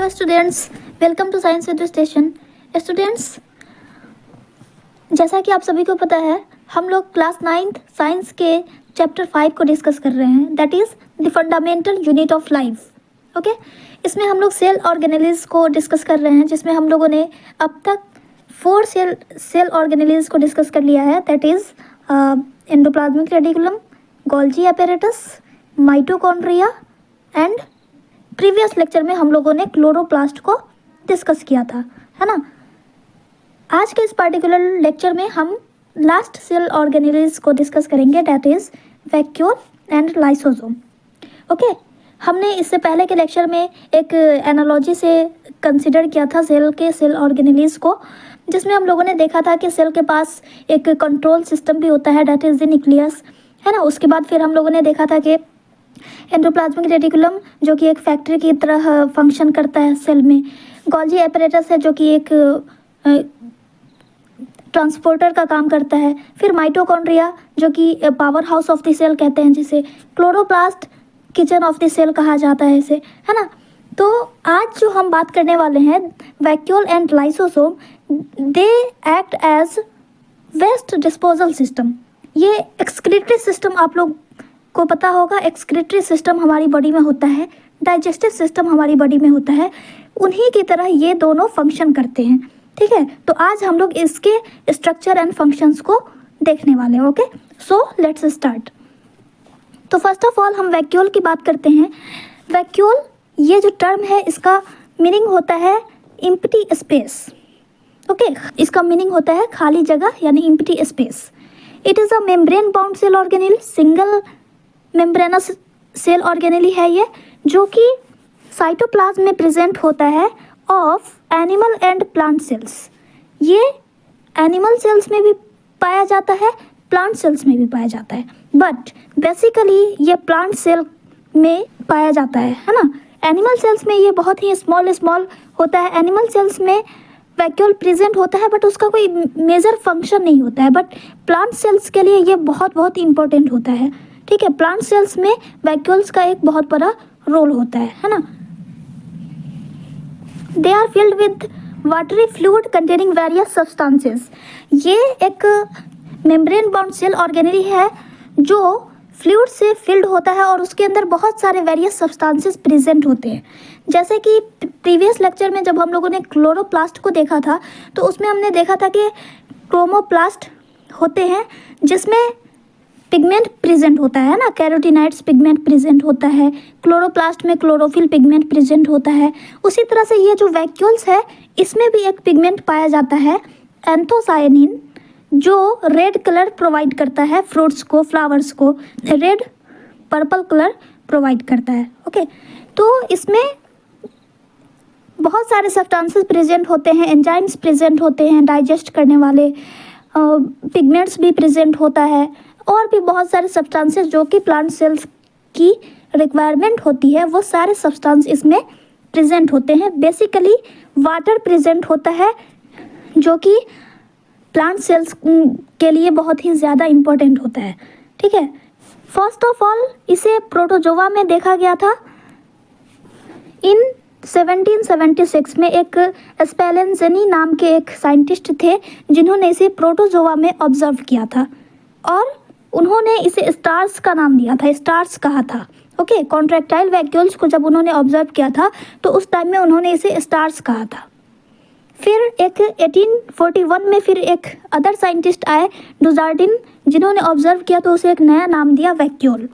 Students, welcome to science with station. Students, जैसा कि आप सभी को पता है, हम लोग क्लास 9th साइंस के चैप्टर 5 को डिस्कस कर रहे हैं, that is the fundamental unit of life. Okay, इसमें हम लोग सेल ऑर्गेनेलिज को डिस्कस कर रहे हैं, जिसमें हम लोगों ने अब तक 4 सेल ऑर्गेनेलिज को डिस्कस कर लिया है, that is endoplasmic reticulum, Golgi apparatus, mitochondria and previous lecture में हम लोगों ने क्लोरोप्लास्ट को डिस्कस किया था, है ना। आज के इस पार्टिकुलर लेक्चर में हम लास्ट सेल ऑर्गेनेलिज को डिस्कस करेंगे, that is vacuole and lysosome. Okay, हमने इससे पहले के लेक्चर में एक एनालॉजी से कंसिडर किया था सेल ऑर्गेनेलिज को, जिसमें हम लोगों ने देखा था कि सेल के पास एक कंट्रोल सिस्टम भी होता है, दैट इज़ द न्यूक्लियस, है ना। उसके बाद फिर हम लोगों ने देखा था कि एंडोप्लाज्मिक रेटिकुलम जो कि एक फैक्ट्री की तरह फंक्शन करता है सेल में, गोल्जी एपरेटस है जो कि एक ट्रांसपोर्टर का काम करता है, फिर माइटोकॉन्ड्रिया जो कि power house of the cell कहते हैं, जिसे chloroplast kitchen of the cell कहा जाता है इसे, है ना। तो आज जो हम बात करने वाले हैं vacuole and lysosome, they act as waste disposal system. ये एक्सक्रीटरी सिस्टम आप लोग को पता होगा, एक्सक्रीटरी सिस्टम हमारी बॉडी में होता है, डाइजेस्टिव सिस्टम हमारी बॉडी में होता है, उन्हीं की तरह ये दोनों फंक्शन करते हैं, ठीक है। तो आज हम लोग इसके स्ट्रक्चर एंड फंक्शंस को देखने वाले हैं। Okay, so let's start. तो फर्स्ट ऑफ ऑल हम वैक्यूल की बात करते हैं। वैक्यूल ये जो टर्म है, इसका मीनिंग होता है एम्प्टी स्पेस। ओके, इसका मीनिंग होता है खाली जगह यानी empty space. It is a membrane bound cell organelle, single membranous cell organelle है ये, जो कि साइटोप्लाज्म में प्रेजेंट होता है of animal and plant cells. ये एनिमल सेल्स में भी पाया जाता है, प्लांट सेल्स में भी पाया जाता है, बट बेसिकली ये प्लांट सेल में पाया जाता है ना। एनिमल सेल्स में ये बहुत ही स्मॉल होता है। एनिमल सेल्स में वैक्यूल प्रेजेंट होता है, बट उसका कोई मेजर फंक्शन नहीं होता है, बट प्लांट सेल्स के लिए ये बहुत इंपॉर्टेंट होता है, ठीक है। प्लांट सेल्स में वैक्यूल्स का एक बहुत बड़ा रोल होता है ना। They are filled with watery fluid containing various substances. ये एक मेम्ब्रेन बाउंड सेल ऑर्गेनेली है जो फ्लूइड से फिल्ड होता है और उसके अंदर बहुत सारे वेरियस सब्सटेंसेस प्रेजेंट होते हैं। जैसे कि प्रीवियस लेक्चर में जब हम लोगों ने क्लोरोप्लास्ट को देखा था, तो उसमें हमने देखा था कि क्रोमोप्लास्ट होते हैं जिसमें पिगमेंट प्रेजेंट होता है ना, कैरोटीनाइड्स पिगमेंट प्रेजेंट होता है, क्लोरोप्लास्ट में क्लोरोफिल पिगमेंट प्रेजेंट होता है। उसी तरह से ये जो वैक्यूल्स है, इसमें भी एक पिगमेंट पाया जाता है एंथोसायनिन, जो रेड कलर प्रोवाइड करता है फ्रूट्स को, फ्लावर्स को रेड पर्पल कलर प्रोवाइड करता है। ओके, तो इसमें बहुत सारे सब्सटेंसेस प्रेजेंट होते हैं, एंजाइम्स प्रेजेंट होते हैं डाइजेस्ट करने वाले, पिगमेंट्स भी प्रेजेंट होता है, और भी बहुत सारे सब्सटेंसेस जो कि प्लांट सेल्स की रिक्वायरमेंट होती है, वो सारे सब्सटेंस इसमें प्रेजेंट होते हैं। बेसिकली वाटर प्रेजेंट होता है जो कि प्लांट सेल्स के लिए बहुत ही ज़्यादा इम्पोर्टेंट होता है, ठीक है। फर्स्ट ऑफ ऑल इसे प्रोटोजोआ में देखा गया था। इन 1776 में एक स्पेलेंजेनी नाम के एक साइंटिस्ट थे जिन्होंने इसे प्रोटोजोआ में ऑब्जर्व किया था, और उन्होंने इसे स्टार्स का नाम दिया था, स्टार्स कहा था। ओके, कॉन्ट्रैक्टाइल वैक्यूल्स को जब उन्होंने ऑब्जर्व किया था तो उस टाइम में उन्होंने इसे स्टार्स कहा था। फिर एक 1841 में फिर एक अदर साइंटिस्ट आए, डुजार्डिन, जिन्होंने ऑब्जर्व किया तो उसे एक नया नाम दिया वैक्यूल।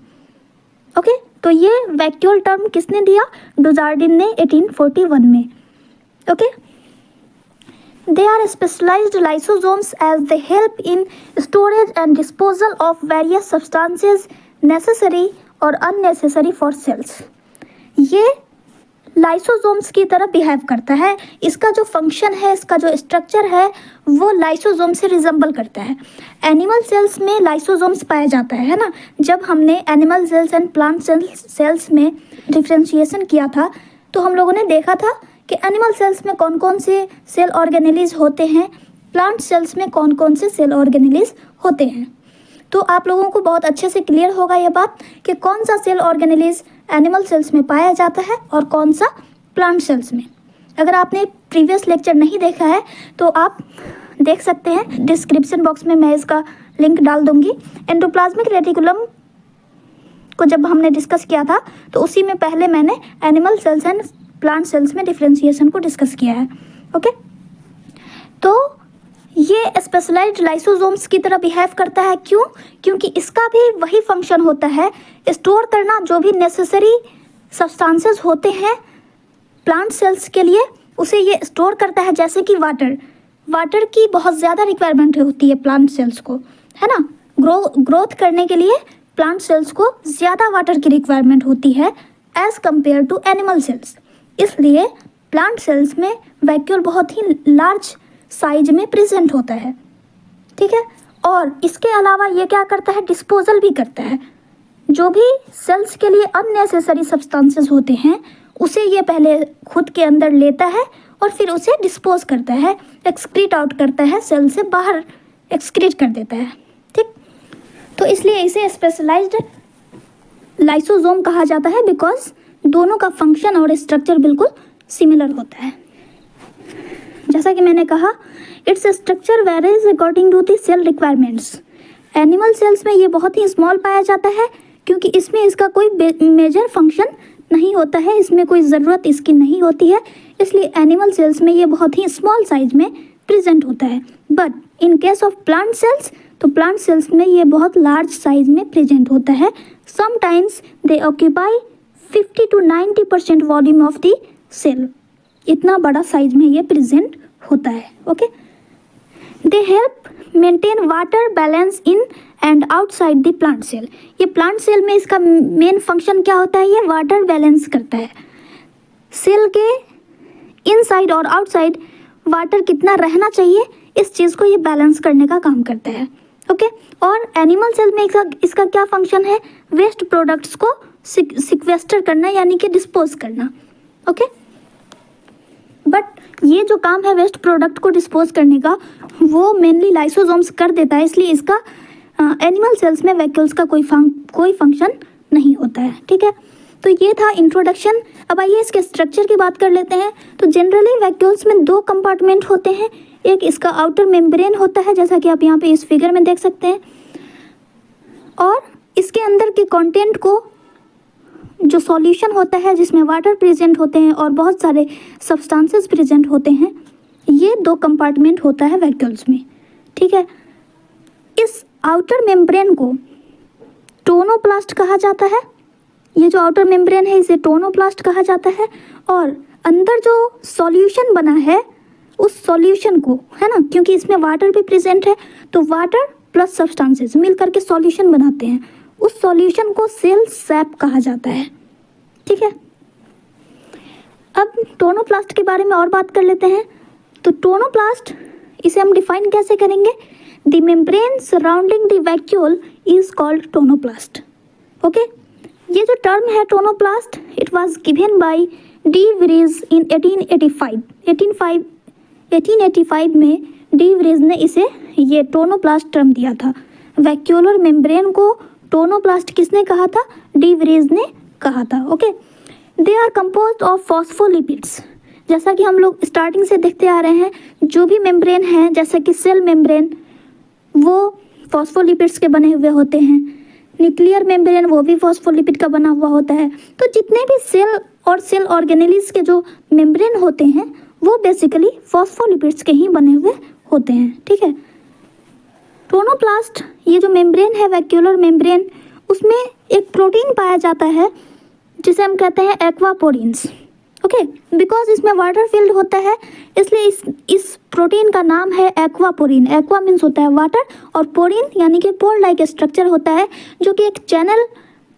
ओके, तो ये वैक्यूल टर्म किसने दिया? डुजार्डिन ने 1841 में। Okay, they are specialized lysosomes as they help in storage and disposal of various substances necessary or unnecessary for cells। ये लाइसोसोम्स की तरह बिहेव करता है। इसका जो फंक्शन है, इसका जो स्ट्रक्चर है, वो लाइसोसोम से रिजेंबल करता है। एनिमल सेल्स में लाइसोसोम्स पाया जाता है ना। जब हमने animal cells and plant cells में डिफ्रेंशिएशन किया था, तो हम लोगों ने देखा था कि एनिमल सेल्स में कौन कौन से सेल ऑर्गेनेलिज होते हैं, प्लांट सेल्स में कौन कौन से सेल ऑर्गेनेलिज होते हैं। तो आप लोगों को बहुत अच्छे से क्लियर होगा ये बात कि कौन सा सेल ऑर्गेनेलिज एनिमल सेल्स में पाया जाता है और कौन सा प्लांट सेल्स में। अगर आपने प्रीवियस लेक्चर नहीं देखा है तो आप देख सकते हैं, डिस्क्रिप्शन बॉक्स में मैं इसका लिंक डाल दूंगी। एंडोप्लाज्मिक रेटिकुलम को जब हमने डिस्कस किया था तो उसी में पहले मैंने animal cells and plant cells में डिफरेंशिएशन को डिस्कस किया है। ओके, तो ये स्पेशलाइज्ड लाइसोसोम्स की तरह बिहेव करता है। क्यों? क्योंकि इसका भी वही फंक्शन होता है, स्टोर करना जो भी नेसेसरी सब्सटेंसेस होते हैं प्लांट सेल्स के लिए, उसे ये स्टोर करता है। जैसे कि वाटर की बहुत ज़्यादा रिक्वायरमेंट होती है प्लांट सेल्स को, है ना। ग्रोथ करने के लिए प्लांट सेल्स को ज़्यादा वाटर की रिक्वायरमेंट होती है as compare to animal cells. इसलिए प्लांट सेल्स में वैक्यूल बहुत ही लार्ज साइज में प्रेजेंट होता है, ठीक है। और इसके अलावा ये क्या करता है, डिस्पोजल भी करता है। जो भी सेल्स के लिए अननेसेसरी सब्सटेंसेस होते हैं उसे ये पहले खुद के अंदर लेता है और फिर उसे डिस्पोज करता है, एक्सक्रीट आउट करता है, सेल से बाहर एक्सक्रीट कर देता है, ठीक। तो इसलिए इसे स्पेशलाइज्ड लाइसोसोम कहा जाता है, बिकॉज दोनों का फंक्शन और स्ट्रक्चर बिल्कुल सिमिलर होता है। जैसा कि मैंने कहा, its structure varies according to the cell requirements. Animal cells में ये बहुत ही स्मॉल पाया जाता है क्योंकि इसमें इसका कोई मेजर फंक्शन नहीं होता है, इसमें कोई ज़रूरत इसकी नहीं होती है, इसलिए एनिमल सेल्स में ये बहुत ही स्मॉल साइज में प्रेजेंट होता है। But in case of plant cells, तो प्लांट सेल्स में ये बहुत लार्ज साइज में प्रेजेंट होता है। Sometimes they occupy 50 to 90% volume of the cell. इतना बड़ा साइज में ये प्रेजेंट होता है। Okay, they help maintain water balance in and outside the plant cell. ये प्लांट सेल में इसका मेन फंक्शन क्या होता है, ये वाटर बैलेंस करता है। सेल के इनसाइड और आउटसाइड वाटर कितना रहना चाहिए, इस चीज़ को ये बैलेंस करने का काम करता है। ओके, और एनिमल सेल में इसका क्या फंक्शन है, वेस्ट प्रोडक्ट्स को सिक्वेस्टर करना, यानी कि डिस्पोज करना। ओके, बट ये जो काम है वेस्ट प्रोडक्ट को डिस्पोज करने का, वो मेनली लाइसोसोम्स कर देता है, इसलिए इसका एनिमल सेल्स में वैक्यूल्स का कोई फंक्शन नहीं होता है, ठीक है। तो ये था इंट्रोडक्शन। अब आइए इसके स्ट्रक्चर की बात कर लेते हैं। तो जनरली वैक्यूल्स में दो कंपार्टमेंट होते हैं, एक इसका आउटर मेम्ब्रेन होता है, जैसा कि आप यहाँ पे इस फिगर में देख सकते हैं, और इसके अंदर के कंटेंट को, जो सॉल्यूशन होता है जिसमें वाटर प्रेजेंट होते हैं और बहुत सारे सब्सटेंसेस प्रेजेंट होते हैं, ये दो कंपार्टमेंट होता है वैक्यूल्स में, ठीक है। इस आउटर मेम्ब्रेन को टोनोप्लास्ट कहा जाता है। ये जो आउटर मेम्ब्रेन है इसे टोनोप्लास्ट कहा जाता है, और अंदर जो सॉल्यूशन बना है उस सॉल्यूशन को, है ना, क्योंकि इसमें वाटर भी प्रेजेंट है, तो वाटर प्लस सब्सटेंसेस मिल करके सॉल्यूशन बनाते हैं, उस सॉल्यूशन को सेल सैप कहा जाता है, ठीक है। अब टोनोप्लास्ट के बारे में और बात कर लेते हैं। तो टोनोप्लास्ट, इसे हम डिफाइन कैसे करेंगे, the membrane surrounding the vacuole is called tonoplast. Okay, ये जो टर्म है tonoplast, it was given by De Vries in 1885 में डी व्रीज ने इसे ये टोनोप्लास्ट टर्म दिया था। वैक्यूलर मेम्ब्रेन को टोनोप्लास्ट किसने कहा था, डी व्रीज ने कहा था। Okay, they are composed of phospholipids. जैसा कि हम लोग स्टार्टिंग से देखते आ रहे हैं, जो भी मेम्ब्रेन है, जैसा कि सेल मेम्ब्रेन, वो फॉस्फोलिपिड्स के बने हुए होते हैं। न्यूक्लियर मेम्ब्रेन वो भी फॉस्फोलिपिड का बना हुआ होता है। तो जितने भी सेल और सेल ऑर्गेनेल्स के जो मेम्ब्रेन होते हैं वो बेसिकली फॉस्फोलिपिड्स के ही बने हुए होते हैं, ठीक है। टोनोप्लास्ट, ये जो मेम्ब्रेन है वैक्यूलर मेम्ब्रेन, उसमें एक प्रोटीन पाया जाता है जिसे हम कहते हैं एक्वापोरिन्स। ओके, बिकॉज इसमें वाटर फिल्ड होता है, इसलिए इस प्रोटीन का नाम है एक्वापोरिन। एक्वा मीन्स होता है वाटर, और पोरिन यानी कि पोर लाइक स्ट्रक्चर होता है, जो कि एक चैनल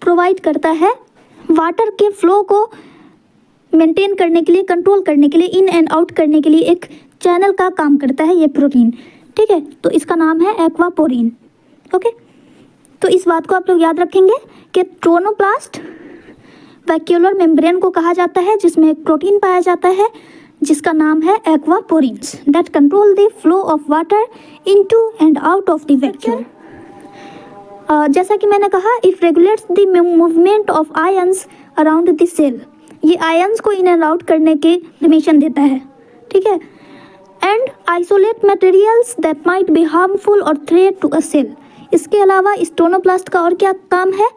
प्रोवाइड करता है वाटर के फ्लो को मेंटेन करने के लिए, कंट्रोल करने के लिए, इन एंड आउट करने के लिए एक चैनल का काम करता है ये प्रोटीन, ठीक है। तो इसका नाम है एक्वापोरिन। ओके, तो इस बात को आप लोग याद रखेंगे कि टोनोप्लास्ट वैक्यूलर मेम्ब्रेन को कहा जाता है जिसमें एक प्रोटीन पाया जाता है जिसका नाम है aquaporins, that control the flow of water into and out of the vacuole. जैसा कि मैंने कहा, it regulates the movement of ions around the cell. ये आयंस को इन एंड आउट करने के परमिशन देता है, ठीक है। And isolate materials that might be harmful और थ्रेट टू अ सेल। इसके अलावा स्टोनोप्लास्ट का और क्या काम है,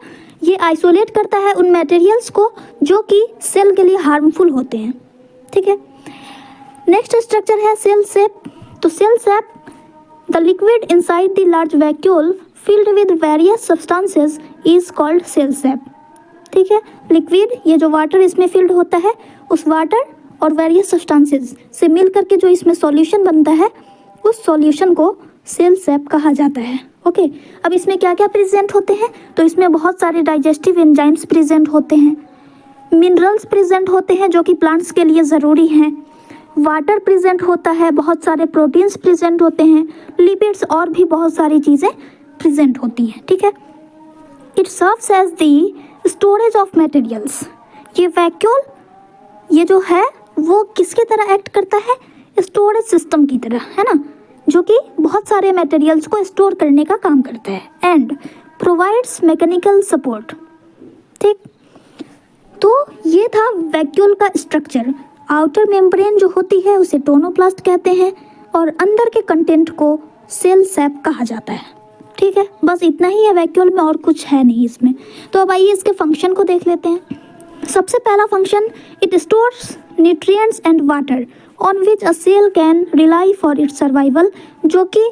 ये आइसोलेट करता है उन मटेरियल्स को जो कि सेल के लिए हार्मफुल होते हैं, ठीक है। नेक्स्ट स्ट्रक्चर है सेल सेप। तो cell sap, the liquid inside the large vacuole filled with various substances is called cell sap, ठीक है। लिक्विड, ये जो वाटर इसमें फिल्ड होता है, उस वाटर और वेरियस सब्सटेंसेस से मिल करके जो इसमें सॉल्यूशन बनता है, उस सॉल्यूशन को सेल सेप कहा जाता है, ओके। अब इसमें क्या क्या प्रेजेंट होते हैं, तो इसमें बहुत सारे डाइजेस्टिव एंजाइम्स प्रेजेंट होते हैं, मिनरल्स प्रेजेंट होते हैं जो कि प्लांट्स के लिए ज़रूरी हैं, वाटर प्रेजेंट होता है, बहुत सारे प्रोटीन्स प्रेजेंट होते हैं, लिपिड्स और भी बहुत सारी चीज़ें प्रेजेंट होती हैं, ठीक है। It serves as the storage of materials. ये वैक्यूल, ये जो है वो किसकी तरह एक्ट करता है, स्टोरेज सिस्टम की तरह, है ना, जो कि बहुत सारे मटेरियल्स को स्टोर करने का काम करता है। एंड प्रोवाइड्स मैकेनिकल सपोर्ट, ठीक। तो ये था वैक्यूल का स्ट्रक्चर। आउटर मेम्ब्रेन जो होती है उसे टोनोप्लास्ट कहते हैं और अंदर के कंटेंट को सेल सेप कहा जाता है, ठीक है। बस इतना ही है वैक्यूल में, और कुछ है नहीं इसमें। तो अब आइए इसके फंक्शन को देख लेते हैं। सबसे पहला function, it stores nutrients and water on which a cell can rely for its survival. जो कि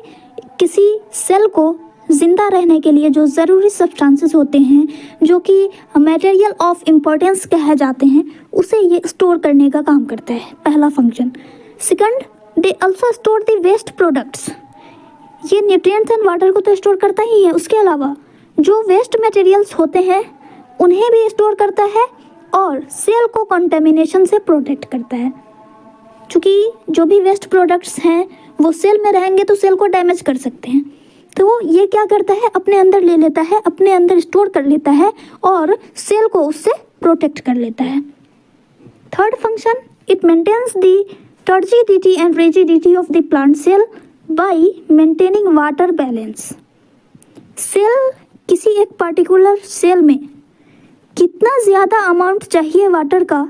किसी सेल को जिंदा रहने के लिए जो ज़रूरी सब्सटेंसेस होते हैं, जो कि मटेरियल ऑफ इम्पोर्टेंस कहे जाते हैं, उसे ये स्टोर करने का काम करता है, पहला function. Second, they also store the waste products. ये न्यूट्रिएंट्स एंड वाटर को तो स्टोर करता ही है, उसके अलावा जो वेस्ट मटेरियल्स होते हैं उन्हें भी स्टोर करता है और सेल को कंटेमिनेशन से प्रोटेक्ट करता है। क्योंकि जो भी वेस्ट प्रोडक्ट्स हैं वो सेल में रहेंगे तो सेल को डैमेज कर सकते हैं, तो ये क्या करता है, अपने अंदर ले लेता है, अपने अंदर स्टोर कर लेता है और सेल को उससे प्रोटेक्ट कर लेता है। Third function, it maintains the turgidity and rigidity of the plant cell by maintaining water balance. Cell, किसी एक पर्टिकुलर सेल में कितना ज़्यादा अमाउंट चाहिए वाटर का,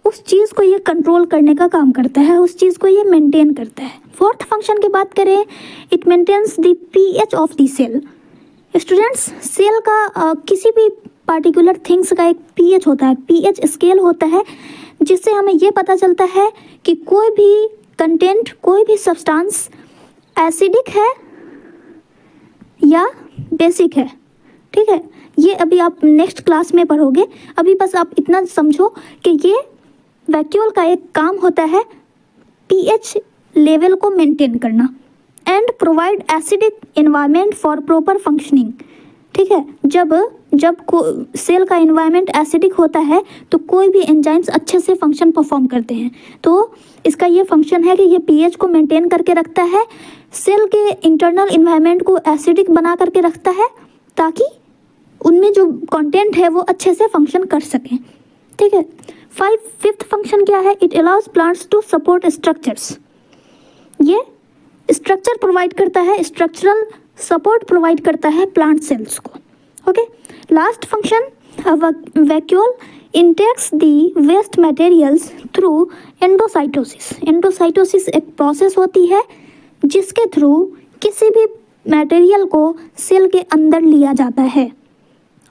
उस चीज़ को ये कंट्रोल करने का काम करता है, उस चीज़ को ये मेंटेन करता है। फोर्थ फंक्शन की बात करें, it maintains the pH of the cell. Students, cell का किसी भी पार्टिकुलर थिंग्स का एक पीएच होता है, पीएच स्केल होता है, जिससे हमें ये पता चलता है कि कोई भी कंटेंट, कोई भी सब्सटेंस एसिडिक है या बेसिक है, ठीक है। ये अभी आप नेक्स्ट क्लास में पढ़ोगे, अभी बस आप इतना समझो कि ये वैक्यूल का एक काम होता है पीएच लेवल को मेंटेन करना and provide acidic environment for proper functioning, ठीक है। जब सेल का एनवायरनमेंट एसिडिक होता है तो कोई भी एंजाइम्स अच्छे से फंक्शन परफॉर्म करते हैं। तो इसका ये फंक्शन है कि ये पीएच को मेंटेन करके रखता है, सेल के इंटरनल एनवायरनमेंट को एसिडिक बना करके रखता है, ताकि उनमें जो कंटेंट है वो अच्छे से फंक्शन कर सकें, ठीक है। फिफ्थ फंक्शन क्या है, it allows plants to support structures. ये स्ट्रक्चर प्रोवाइड करता है, स्ट्रक्चरल सपोर्ट प्रोवाइड करता है प्लांट सेल्स को, okay. Last function, vacuole intakes the waste materials through endocytosis. Endocytosis एक प्रोसेस होती है जिसके थ्रू किसी भी मटेरियल को सेल के अंदर लिया जाता है,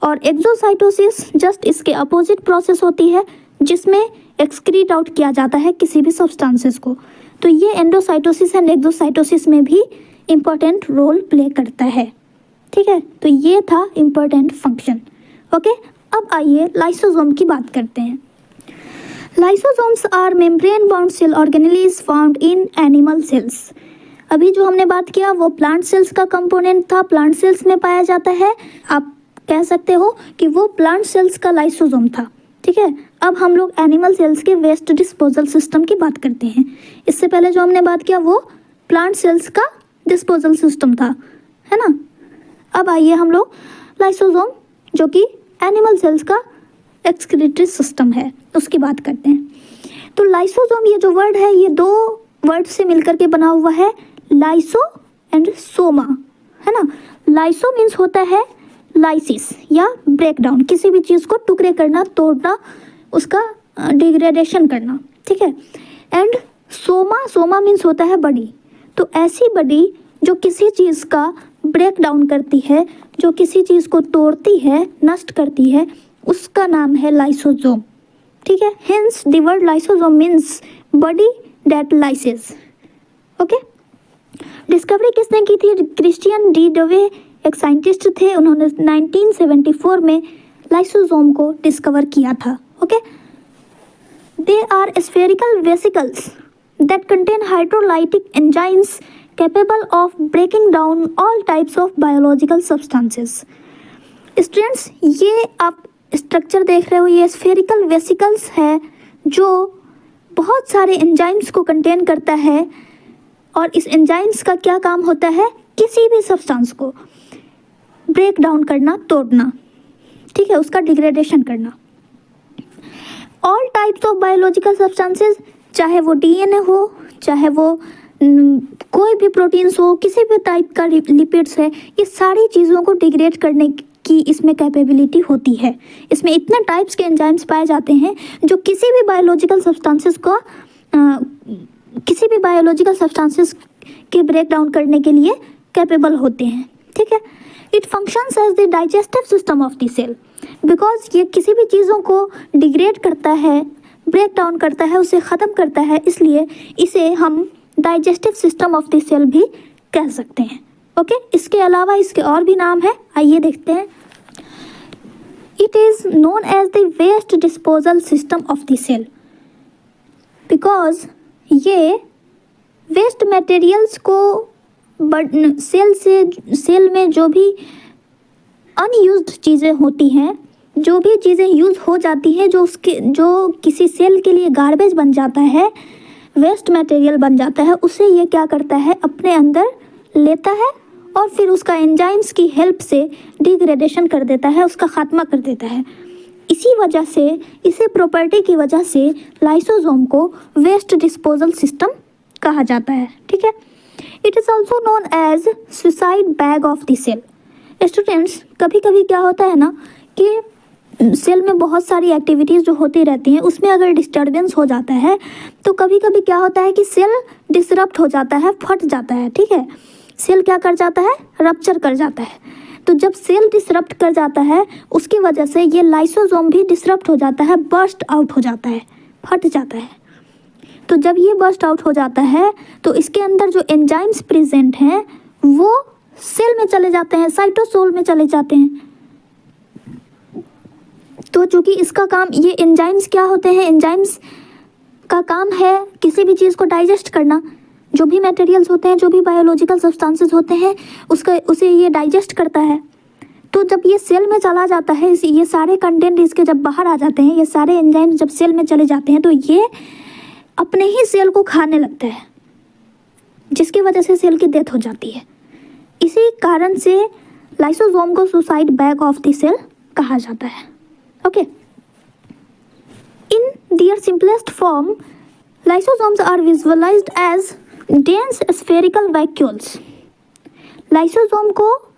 और एक्सोसाइटोसिस जस्ट इसके अपोजिट प्रोसेस होती है जिसमें एक्सक्रीट आउट किया जाता है किसी भी सब्सटेंसेस को। तो ये एंडोसाइटोसिस एंड एक्सोसाइटोसिस में भी इम्पोर्टेंट रोल प्ले करता है, ठीक है। तो ये था इम्पोर्टेंट फंक्शन, ओके। अब आइए लाइसोसोम की बात करते हैं। Lysosomes are membrane bound cell organelles found in animal cells. अभी जो हमने बात किया वो प्लांट सेल्स का कंपोनेंट था, प्लांट सेल्स में पाया जाता है। आप कह सकते हो कि वो प्लांट सेल्स का लाइसोसोम था, ठीक है। अब हम लोग एनिमल सेल्स के वेस्ट डिस्पोजल सिस्टम की बात करते हैं। इससे पहले जो हमने बात किया वो प्लांट सेल्स का डिस्पोजल सिस्टम था, है ना। अब आइए हम लोग लाइसोसोम, जो कि एनिमल सेल्स का एक्सक्रीटरी सिस्टम है, उसकी बात करते हैं। तो लाइसोसोम, ये जो वर्ड है, ये दो वर्ड से मिलकर के बना हुआ है, लाइसो एंड सोमा, है ना। लाइसो मीन्स होता है लाइसिस या ब्रेक डाउन, किसी भी चीज़ को टुकड़े करना, तोड़ना, उसका डिग्रेडेशन करना, ठीक है। एंड सोमा मीन्स होता है बॉडी। तो ऐसी बॉडी जो किसी चीज़ का ब्रेक डाउन करती है, जो किसी चीज़ को तोड़ती है, नष्ट करती है, उसका नाम है लाइसोसोम, ठीक है। Hence the word lysosome means body that lysis. Okay, discovery किसने की थी? क्रिश्चियन डी डवे एक साइंटिस्ट थे, उन्होंने 1974 में लाइसोसोम को डिस्कवर किया था। Okay, they are spherical vesicles that contain hydrolytic enzymes capable of breaking down all types of biological substances. Students, ये आप स्ट्रक्चर देख रहे हो, ये स्फेरिकल वेसिकल्स है जो बहुत सारे एंजाइम्स को कंटेन करता है। और इस एंजाइम्स का क्या काम होता है? किसी भी सब्सटेंस को ब्रेक डाउन करना, तोड़ना, ठीक है, उसका डिग्रेडेशन करना। All types of biological substances, चाहे वो डीएनए हो, चाहे वो कोई भी प्रोटीन्स हो, किसी भी टाइप का लिपिड्स है, ये सारी चीज़ों को डिग्रेड करने की इसमें कैपेबिलिटी होती है। इसमें इतने टाइप्स के एंजाइम्स पाए जाते हैं जो किसी भी बायोलॉजिकल सब्सटेंसेस के ब्रेक डाउन करने के लिए कैपेबल होते हैं, ठीक है। It functions as the digestive system of the cell, because ये किसी भी चीज़ों को डिग्रेड करता है, ब्रेक डाउन करता है, उसे ख़त्म करता है, इसलिए इसे हम digestive system of the cell भी कह सकते हैं। ओके, इसके अलावा इसके और भी नाम है, आइए देखते हैं। It is known as the waste disposal system of the cell, because ये वेस्ट मटेरियल्स को सेल में जो भी अनयूज्ड चीज़ें होती हैं, जो भी चीज़ें यूज़ हो जाती हैं, जो किसी सेल के लिए गार्बेज बन जाता है, वेस्ट मटेरियल बन जाता है, उसे ये क्या करता है? अपने अंदर लेता है और फिर उसका एंजाइम्स की हेल्प से डिग्रेडेशन कर देता है, उसका खात्मा कर देता है। इसी वजह से, इसी प्रॉपर्टी की वजह से लाइसोसोम को वेस्ट डिस्पोजल सिस्टम कहा जाता है, ठीक है। It is also known as suicide bag of the cell. Students, कभी कभी क्या होता है ना कि सेल में बहुत सारी एक्टिविटीज़ जो होती रहती हैं, उसमें अगर डिस्टर्बेंस हो जाता है तो कभी कभी क्या होता है कि सेल डिसरप्ट हो जाता है, फट जाता है, ठीक है। सेल क्या कर जाता है? रप्चर कर जाता है। तो जब सेल डिसरप्ट कर जाता है, उसकी वजह से ये लाइसोसोम भी डिसरप्ट हो जाता है, बर्स्ट आउट हो जाता है, फट जाता है। तो जब ये बर्स्ट आउट हो जाता है तो इसके अंदर जो एंजाइम्स प्रेजेंट हैं वो सेल में चले जाते हैं, साइटोसोल में चले जाते हैं। तो चूँकि इसका काम, ये एंजाइम्स क्या होते हैं? एंजाइम्स का काम है किसी भी चीज़ को डाइजेस्ट करना। जो भी मटेरियल्स होते हैं, जो भी बायोलॉजिकल सब्सटेंसेस होते हैं, उसे ये डाइजेस्ट करता है। तो जब ये सेल में चला जाता है, ये सारे कंटेंट इसके जब बाहर आ जाते हैं, ये सारे एंजाइम्स जब सेल में चले जाते हैं तो ये अपने ही सेल को खाने लगता है, जिसकी वजह से सेल की डेथ हो जाती है। इसी कारण से लाइसोसोम को suicide bag of the cell कहा जाता है। Okay, in their simplest form lysosomes are visualized as dense spherical vacuoles. Lysosome को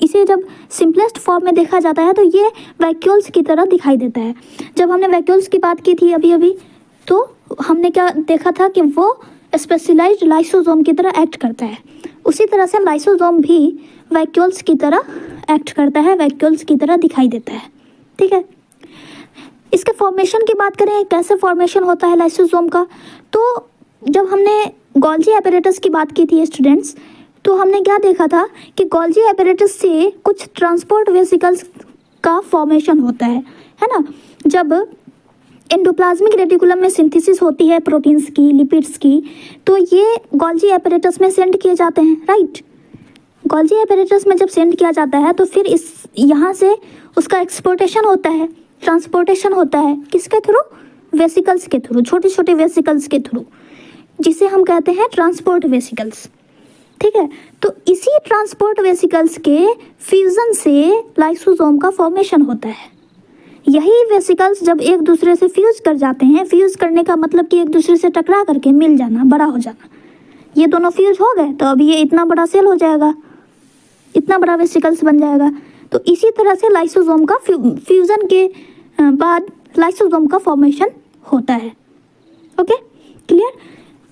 इसे जब सिंपलेस्ट फॉर्म में देखा जाता है तो ये वैक्यूल्स की तरह दिखाई देता है। जब हमने वैक्यूल्स की बात की थी अभी तो हमने क्या देखा था कि वो स्पेशलाइज्ड लाइसोसोम की तरह एक्ट करता है। उसी तरह से लाइसोसोम भी वैक्यूल्स की तरह एक्ट करता है, वैक्यूल्स की तरह दिखाई देता है, ठीक है। इसके फॉर्मेशन की बात करें, कैसे फॉर्मेशन होता है लाइसोसोम का, तो जब हमने गोल्जी एपैरेटस की बात की थी स्टूडेंट्स, तो हमने क्या देखा था कि गोल्जी एपैरेटस से कुछ ट्रांसपोर्ट वेसिकल्स का फॉर्मेशन होता है ना। जब एंडोप्लाज्मिक रेटिकुलम में सिंथेसिस होती है प्रोटीन्स की, लिपिड्स की, तो ये गोल्जी एपैरेटस में सेंड किए जाते हैं, राइट। गोल्जी एपैरेटस में जब सेंड किया जाता है तो फिर यहाँ से उसका एक्सपोर्टेशन होता है, ट्रांसपोर्टेशन होता है, किसके थ्रू? वेसिकल्स के थ्रू, छोटे छोटे वेसिकल्स के थ्रू, जिसे हम कहते हैं ट्रांसपोर्ट वेसिकल्स, ठीक है। तो इसी ट्रांसपोर्ट वेसिकल्स के फ्यूजन से लाइसोसोम का फॉर्मेशन होता है। यही वेसिकल्स जब एक दूसरे से फ्यूज कर जाते हैं, फ्यूज करने का मतलब कि एक दूसरे से टकरा करके मिल जाना, बड़ा हो जाना, ये दोनों फ्यूज हो गए तो अब ये इतना बड़ा सेल हो जाएगा, इतना बड़ा वेसिकल्स बन जाएगा। तो इसी तरह से लाइसोसोम का फ्यूजन के बाद लाइसोसोम का फॉर्मेशन होता है। Okay, clear?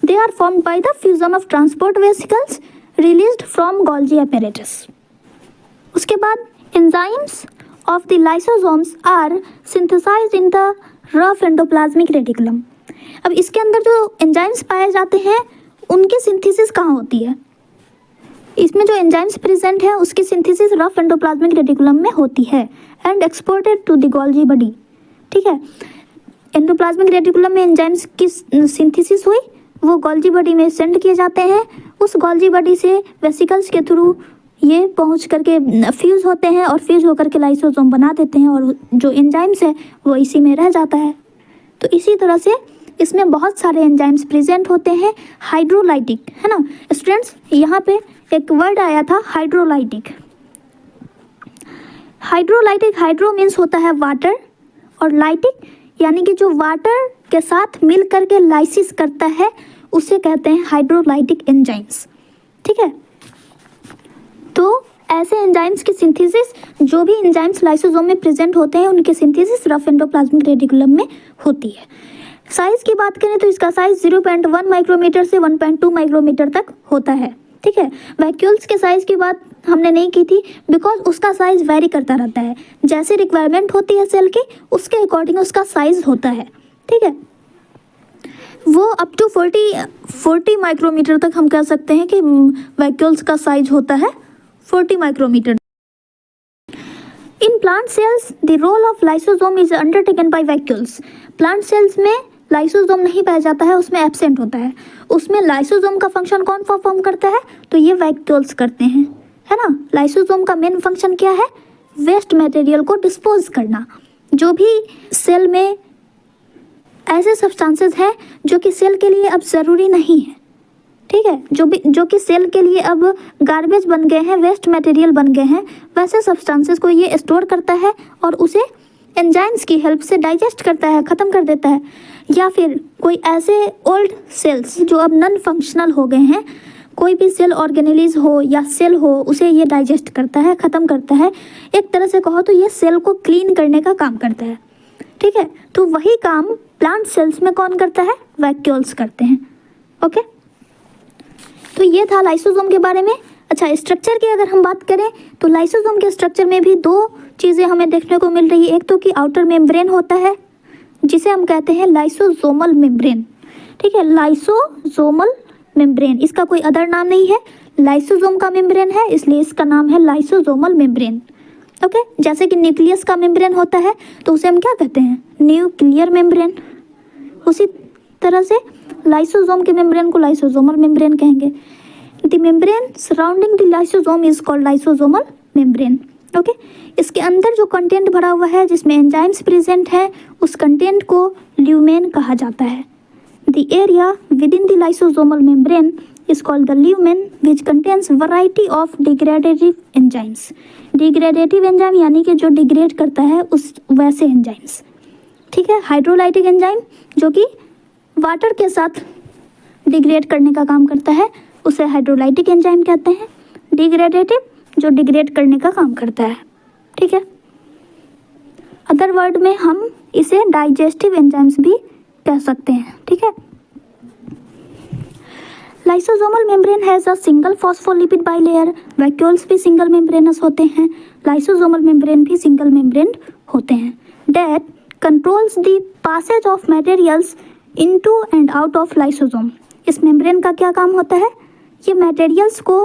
They are formed by the fusion of transport vesicles released from Golgi apparatus। उसके बाद enzymes of the lysosomes are synthesized in the rough endoplasmic reticulum. अब इसके अंदर जो एंजाइम्स पाए जाते हैं उनकी सिंथेसिस कहाँ होती है? इसमें जो एंजाइम्स प्रेजेंट है उसकी सिंथेसिस रफ एंडोप्लाज्मिक रेटिकुलम में होती है and exported to the Golgi body. ठीक है, एंडोप्लाज्मिक रेटिकुलम में एंजाइम्स की सिंथेसिस हुई, वो गोल्जी बॉडी में सेंड किए जाते हैं। उस गोल्जी बॉडी से वेसिकल्स के थ्रू ये पहुंच करके फ्यूज़ होते हैं और फ्यूज होकर के लाइसोसोम बना देते हैं और जो एंजाइम्स है वो इसी में रह जाता है। तो इसी तरह से इसमें बहुत सारे एंजाइम्स प्रेजेंट होते हैं। हाइड्रोलाइटिक, है ना स्टूडेंट्स? यहाँ पे एक वर्ड आया था हाइड्रोलाइटिक। हाइड्रोलाइटिक, हाइड्रो मीन्स होता है वाटर और लाइटिक यानी कि जो वाटर के साथ मिल करके लाइसिस करता है उसे कहते हैं हाइड्रोलाइटिक एंजाइम्स। ठीक है, तो ऐसे एंजाइम्स की सिंथेसिस, जो भी एंजाइम्स लाइसोसोम में प्रेजेंट होते हैं उनकी सिंथेसिस रफ एंडोप्लाज्मिक रेटिकुलम में होती है। साइज की बात करें तो इसका साइज 0.1 माइक्रोमीटर से 1.2 माइक्रोमीटर तक होता है। ठीक है, वैक्यूल्स के साइज की बात हमने नहीं की थी बिकॉज उसका साइज वेरी करता रहता है, जैसे रिक्वायरमेंट होती है सेल की उसके अकॉर्डिंग उसका साइज होता है। ठीक है, वो अप टू 40 माइक्रोमीटर तक हम कह सकते हैं कि वैक्यूल्स का साइज होता है 40 micrometer. In plant cells the role of lysosome is undertaken by vacuoles. Plant cells में लाइसोसोम नहीं पाया जाता है, उसमें एब्सेंट होता है। उसमें लाइसोसोम का फंक्शन कौन परफॉर्म करता है? तो ये वैक्यूल्स करते हैं, है ना। लाइसोसोम का मेन फंक्शन क्या है? वेस्ट मटेरियल को डिस्पोज करना। जो भी सेल में ऐसे सब्सटेंसेस हैं जो कि सेल के लिए अब ज़रूरी नहीं है, ठीक है, जो कि सेल के लिए अब गार्बेज बन गए हैं, वेस्ट मटेरियल बन गए हैं, वैसे सब्सटेंसेस को ये स्टोर करता है और उसे एंजाइम्स की हेल्प से डाइजेस्ट करता है, ख़त्म कर देता है। या फिर कोई ऐसे ओल्ड सेल्स जो अब नॉन फंक्शनल हो गए हैं, कोई भी सेल ऑर्गेनेलिज हो या सेल हो, उसे ये डाइजेस्ट करता है, ख़त्म करता है। एक तरह से कहो तो ये सेल को क्लीन करने का काम करता है। ठीक है, तो वही काम प्लांट सेल्स में कौन करता है? वैक्यूल्स करते हैं। ओके, तो ये था लाइसोसोम के बारे में। अच्छा, स्ट्रक्चर की अगर हम बात करें तो लाइसोसोम के स्ट्रक्चर में भी दो चीज़ें हमें देखने को मिल रही है। एक तो कि आउटर मेम्ब्रेन होता है जिसे हम कहते हैं लाइसोसोमल मेम्ब्रेन। ठीक है, लाइसोसोमल मेम्ब्रेन, इसका कोई अदर नाम नहीं है, लाइसोसोम का मेम्ब्रेन है इसलिए इसका नाम है लाइसोसोमल मेम्ब्रेन। ओके, जैसे कि न्यूक्लियस का मेम्ब्रेन होता है तो उसे हम क्या कहते हैं? Nuclear membrane. उसी तरह से लाइसोसोम के मेम्ब्रेन को लाइसोसोमल मेम्ब्रेन कहेंगे। The membrane surrounding the lysosome is called lysosomal membrane. Okay, इसके अंदर जो कंटेंट भरा हुआ है जिसमें एंजाइम्स प्रेजेंट है उस कंटेंट को ल्यूमेन कहा जाता है। The area with in the lysosomal membrane is called the lumen which contains variety of degradative enzymes. Degradative enzyme यानी कि जो डिग्रेड करता है उस वैसे एंजाइम्स। ठीक है, हाइड्रोलाइटिक एंजाइम जो कि वाटर के साथ डिग्रेड करने का काम करता है उसे हाइड्रोलाइटिक एंजाइम कहते हैं। डिग्रेडेटिव जो डिग्रेड करने का काम करता है। ठीक है, अदर वर्ड में हम इसे डाइजेस्टिव एंजाइम्स भी कह सकते हैं। ठीक है, lysosomal membrane has a single phospholipid bilayer. Vacuoles भी सिंगल मेम्ब्रेनस होते हैं, लाइसोसोमल मेम्ब्रेन भी सिंगल मेम्ब्रेन होते हैं। That controls the passage of materials into and out of lysosome. इस मेम्ब्रेन का क्या काम होता है? ये मटेरियल्स को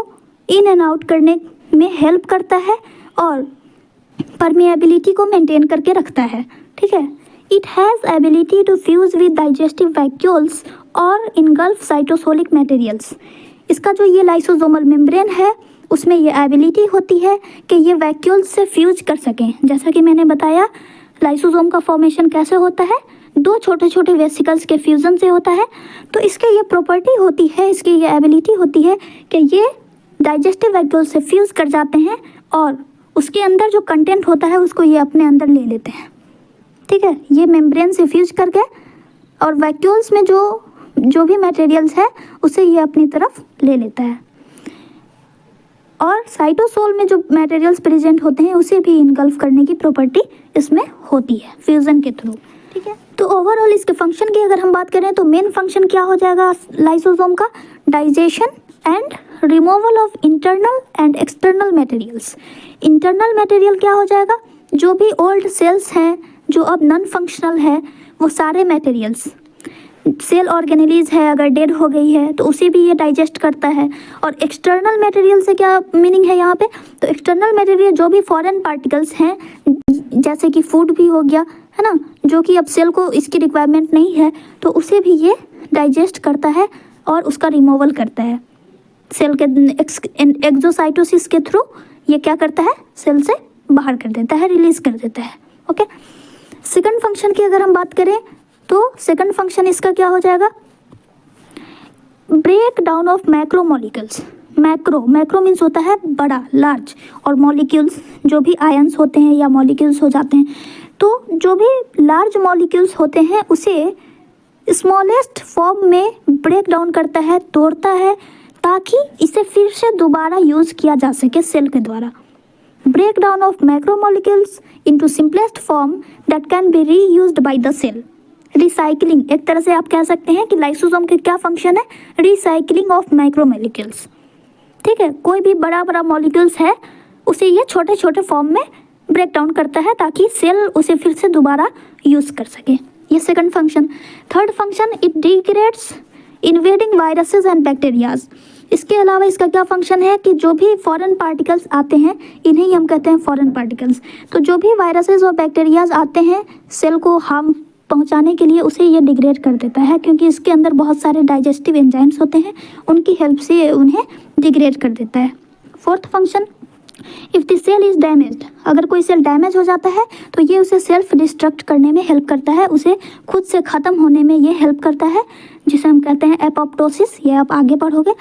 इन एंड आउट करने में हेल्प करता है और परमेबिलिटी को मेंटेन करके रखता है। ठीक है, it has ability to fuse with digestive vacuoles और इनगल्फ साइटोसोलिक मटेरियल्स। इसका जो ये लाइसोसोमल मेम्ब्रेन है उसमें ये एबिलिटी होती है कि ये वैक्यूल्स से फ्यूज कर सकें। जैसा कि मैंने बताया लाइसोसोम का फॉर्मेशन कैसे होता है? दो छोटे छोटे वेसिकल्स के फ्यूज़न से होता है। तो इसके ये प्रॉपर्टी होती है, इसकी ये एबिलिटी होती है कि ये डाइजेस्टिव वैक्यूल से फ्यूज़ कर जाते हैं और उसके अंदर जो कंटेंट होता है उसको ये अपने अंदर ले लेते हैं। ठीक है, ये मेम्ब्रेन से फ्यूज करके और वैक्यूल्स में जो भी मटेरियल्स है उसे ये अपनी तरफ ले लेता है और साइटोसोल में जो मटेरियल्स प्रेजेंट होते हैं उसे भी इनगल्फ करने की प्रॉपर्टी इसमें होती है फ्यूज़न के थ्रू। ठीक है। तो ओवरऑल इसके फंक्शन की अगर हम बात करें तो मेन फंक्शन क्या हो जाएगा लाइसोसोम का, digestion and removal of internal and external materials. Internal material क्या हो जाएगा, जो भी ओल्ड सेल्स हैं जो अब नॉन फंक्शनल है वो सारे मटेरियल्स, सेल ऑर्गेनेलीज है अगर डेड हो गई है तो उसे भी ये डाइजेस्ट करता है। और एक्सटर्नल मटेरियल से क्या मीनिंग है यहाँ पे, तो एक्सटर्नल मटेरियल जो भी फॉरेन पार्टिकल्स हैं जैसे कि फूड भी हो गया है ना, जो कि अब सेल को इसकी रिक्वायरमेंट नहीं है तो उसे भी ये डाइजेस्ट करता है और उसका रिमूवल करता है। सेल के एक्सोसाइटोसिस के थ्रू ये क्या करता है, सेल से बाहर कर देता है, रिलीज कर देता है। ओके, सेकंड फंक्शन की अगर हम बात करें तो सेकंड फंक्शन इसका क्या हो जाएगा, break down of macro molecules. Macro means होता है बड़ा, लार्ज, और मॉलिक्यूल्स जो भी आयंस होते हैं या मॉलिक्यूल्स हो जाते हैं, तो जो भी लार्ज मॉलिक्यूल्स होते हैं उसे स्मॉलेस्ट फॉर्म में ब्रेक डाउन करता है, तोड़ता है, ताकि इसे फिर से दोबारा यूज़ किया जा सके सेल के द्वारा। Break down of macromolecules into simplest form that can be reused by the cell. Recycling, एक तरह से आप कह सकते हैं कि लाइसोसोम के क्या फंक्शन है, रिसाइकलिंग ऑफ माइक्रोमोलिक्यूल्स। ठीक है, कोई भी बड़ा बड़ा मॉलिक्यूल्स है उसे ये छोटे छोटे फॉर्म में ब्रेक डाउन करता है ताकि सेल उसे फिर से दोबारा यूज़ कर सके। ये second function. Third function, it degrades invading viruses and bacterias. इसके अलावा इसका क्या फंक्शन है कि जो भी फॉरेन पार्टिकल्स आते हैं इन्हें ही हम कहते हैं फॉरेन पार्टिकल्स। तो जो भी वायरसेस और बैक्टीरियाज आते हैं सेल को हार्म पहुंचाने के लिए उसे ये डिग्रेड कर देता है, क्योंकि इसके अंदर बहुत सारे डाइजेस्टिव एंजाइम्स होते हैं, उनकी हेल्प से उन्हें डिग्रेड कर देता है। Fourth function, if the cell is damaged, अगर कोई सेल डैमेज हो जाता है तो ये उसे सेल्फ डिस्ट्रक्ट करने में हेल्प करता है, उसे खुद से ख़त्म होने में ये हेल्प करता है, जिसे हम कहते हैं एपोप्टोसिस। ये आप आगे पढ़ोगे,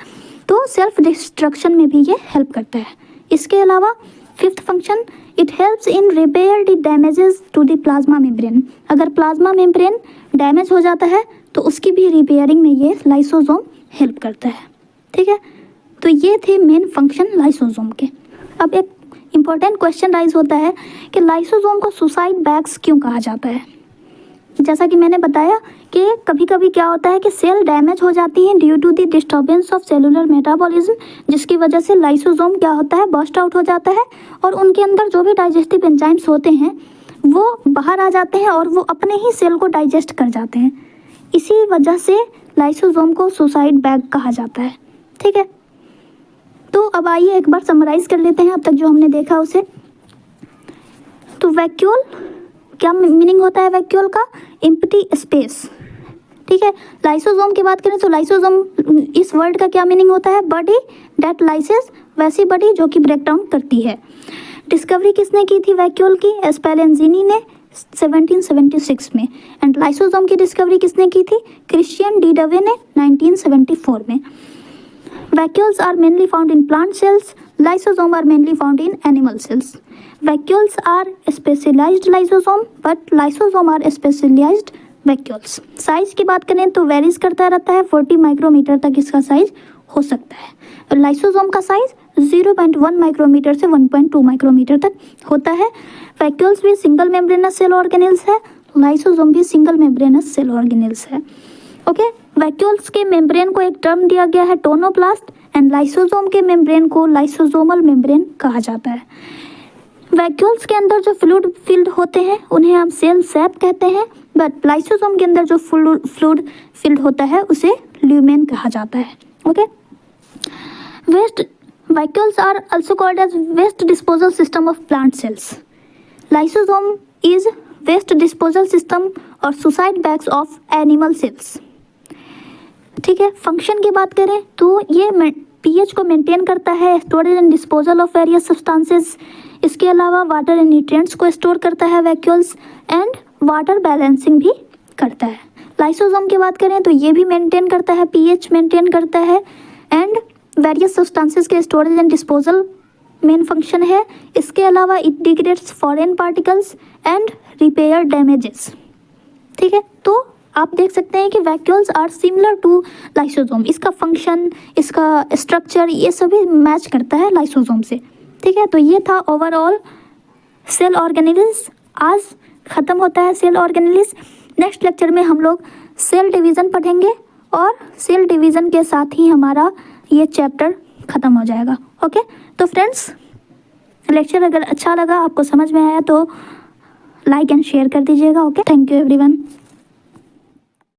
तो सेल्फ डिस्ट्रक्शन में भी ये हेल्प करता है। इसके अलावा fifth function, it helps in repair the damages to the plasma membrane. अगर प्लाज्मा मेम्ब्रेन डैमेज हो जाता है तो उसकी भी रिपेयरिंग में ये लाइसोसोम हेल्प करता है। ठीक है, तो ये थे मेन फंक्शन लाइसोसोम के। अब एक इम्पॉर्टेंट क्वेश्चन राइज होता है कि लाइसोसोम को सुसाइड बैग्स क्यों कहा जाता है। जैसा कि मैंने बताया कि कभी कभी क्या होता है कि सेल डैमेज हो जाती है due to the disturbance of cellular metabolism, जिसकी वजह से लाइसोसोम क्या होता है, बर्स्ट आउट हो जाता है और उनके अंदर जो भी डाइजेस्टिव एंजाइम्स होते हैं वो बाहर आ जाते हैं और वो अपने ही सेल को डाइजेस्ट कर जाते हैं। इसी वजह से लाइसोसोम को सुसाइड बैग कहा जाता है। ठीक है, तो अब आइए एक बार समराइज कर लेते हैं अब तक जो हमने देखा उसे। तो वैक्यूल, क्या मीनिंग होता है वैक्यूल का, एम्प्टी स्पेस। ठीक है, लाइसोसोम की बात करें तो लाइसोसोम इस वर्ड का क्या मीनिंग होता है, बॉडी दैट लाइसेस, वैसी बॉडी जो कि ब्रेक डाउन करती है। डिस्कवरी किसने की थी वैक्यूल की, स्पेलेंजीनी ने 1776 में। एंड लाइसोसोम की डिस्कवरी किसने की थी, क्रिश्चियन डी डवे ने 1974 में। Vacuoles are mainly found in plant cells. Lysosomes are mainly found in animal cells. Vacuoles are specialized lysosome, but lysosome are specialized vacuoles. Size की बात करें तो वेरीज करता रहता है, 40 माइक्रोमीटर तक इसका साइज हो सकता है। लाइसोसोम का साइज 0.1 माइक्रोमीटर से 1.2 माइक्रोमीटर तक होता है। वैक्यूल्स भी सिंगल मेम्ब्रेनस सेल ऑर्गेनेल्स है, लाइसोसोम भी सिंगल मेम्ब्रेनस सेल ऑर्गेनेल्स है। ओके, वैक्यूल्स के मेम्ब्रेन को एक टर्म दिया गया है टोनोप्लास्ट, एंड लाइसोसोम के मेम्ब्रेन को लाइसोसोमल मेम्ब्रेन कहा जाता है। वैक्यूल्स के अंदर जो फ्लूइड फिल्ड होते हैं उन्हें हम सेल सैप कहते हैं, बट लाइसोसोम के अंदर जो फ्लूइड फिल्ड होता है उसे ल्यूमेन कहा जाता है। Okay, waste vacuoles are also called as waste disposal system of plant cells. Lysosome is waste disposal system और suicide bags of animal cells. ठीक है, फंक्शन की बात करें तो ये पीएच को मेंटेन करता है, storage and disposal of various substances. इसके अलावा वाटर एंड न्यूट्रिएंट्स को स्टोर करता है वैक्यूल्स, एंड वाटर बैलेंसिंग भी करता है। लाइसोसोम की बात करें तो ये भी मेंटेन करता है, पीएच मेंटेन करता है, एंड वेरियस सब्सटेंसेस के storage and disposal main function है। इसके अलावा it degrades foreign particles and repair damages. ठीक है, तो आप देख सकते हैं कि vacuoles are similar to lysosome. इसका फंक्शन, इसका स्ट्रक्चर, ये सभी मैच करता है लाइसोसोम से। ठीक है, तो ये था ओवरऑल सेल ऑर्गेनेल्स। आज ख़त्म होता है सेल ऑर्गेनेल्स। नेक्स्ट लेक्चर में हम लोग सेल डिवीज़न पढ़ेंगे और सेल डिवीज़न के साथ ही हमारा ये चैप्टर ख़त्म हो जाएगा। ओके, तो फ्रेंड्स लेक्चर अगर अच्छा लगा, आपको समझ में आया तो लाइक एंड शेयर कर दीजिएगा। Okay, thank you everyone.